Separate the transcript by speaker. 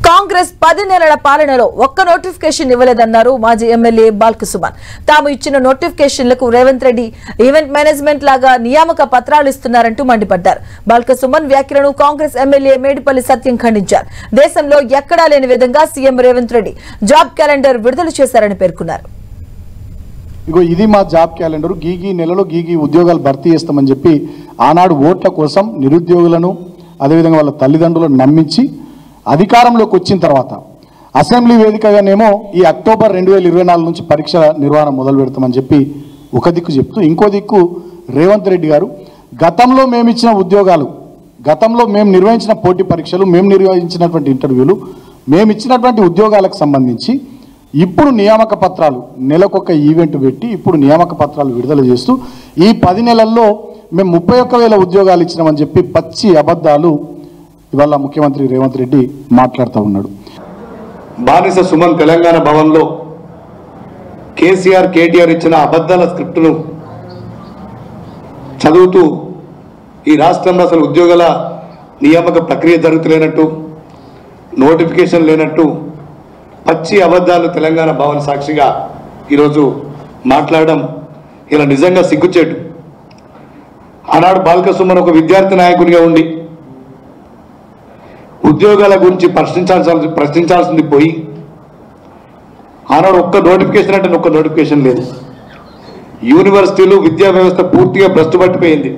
Speaker 1: కాంగ్రెస్ 10 నెలల పాలనలో ఒక్క నోటిఫికేషన్ ఇవ్వలేదన్నారు మాజీ ఎమ్మెల్యే బాల్కసుమన్. తాము ఇచ్చిన నోటిఫికేషన్లకు రేవంత్ రెడ్డి ఈవెంట్ మేనేజ్మెంట్ లాగా నియామక పత్రాలు ఇస్తున్నారంటూ మండిపడ్డారు. బాల్కసుమన్ వ్యాఖ్యలను కాంగ్రెస్ ఎమ్మెల్యే మేడిపల్లి సత్యం ఖండించారు. దేశంలో ఎక్కడా లేని విధంగా CM Revanth Reddy job calendar విడుదల చేశారని పేర్కొన్నారు.
Speaker 2: ఇది మా జాబ్ క్యాలెండర్, గీగీ నెలలో గీగీ ఉద్యోగాలు భర్తీ చేస్తామని చెప్పి ఆనాడు ఓట్ల కోసం నిరుద్యోగులను అదేవిధంగా వాళ్ళ తల్లిదండ్రులను నమ్మించి అధికారంలోకి వచ్చిన తర్వాత అసెంబ్లీ వేదికగానేమో ఈ అక్టోబర్ 2024 నుంచి పరీక్షల నిర్వహణ మొదలు పెడతామని చెప్పి ఒక దిక్కు చెప్తూ, ఇంకో దిక్కు రేవంత్ రెడ్డి గారు గతంలో మేము ఇచ్చిన ఉద్యోగాలు, గతంలో మేము నిర్వహించిన పోటీ పరీక్షలు, మేము నిర్వహించినటువంటి ఇంటర్వ్యూలు, మేము ఇచ్చినటువంటి ఉద్యోగాలకు సంబంధించి ఇప్పుడు నియామక పత్రాలు నెలకొక ఈవెంట్ పెట్టి ఇప్పుడు నియామక పత్రాలు విడుదల చేస్తూ ఈ 10 నెలల్లో మేము 31,000 ఉద్యోగాలు ఇచ్చినామని చెప్పి పచ్చి అబద్ధాలు ఇవాళ ముఖ్యమంత్రి రేవంత్ రెడ్డి మాట్లాడుతూ ఉన్నాడు.
Speaker 3: బానిస సుమన్ తెలంగాణ భవన్లో కేసీఆర్ కేటీఆర్ ఇచ్చిన అబద్ధాల స్క్రిప్టును చదువుతూ ఈ రాష్ట్రంలో అసలు ఉద్యోగాల నియామక ప్రక్రియ జరుగుతులేనట్టు, నోటిఫికేషన్ లేనట్టు పచ్చి అబద్ధాలు తెలంగాణ భవన్ సాక్షిగా ఈరోజు మాట్లాడడం ఇలా నిజంగా సిగ్గుచేటు. ఆనాడు బాల్కసుమన్ ఒక విద్యార్థి నాయకునిగా ఉండి ఉద్యోగాల గురించి ప్రశ్నించాల్సింది పోయి ఆనాడు ఒక్క నోటిఫికేషన్ అంటే ఒక్క నోటిఫికేషన్ లేదు. యూనివర్సిటీలు విద్యా వ్యవస్థ పూర్తిగా భ్రష్టు పట్టిపోయింది.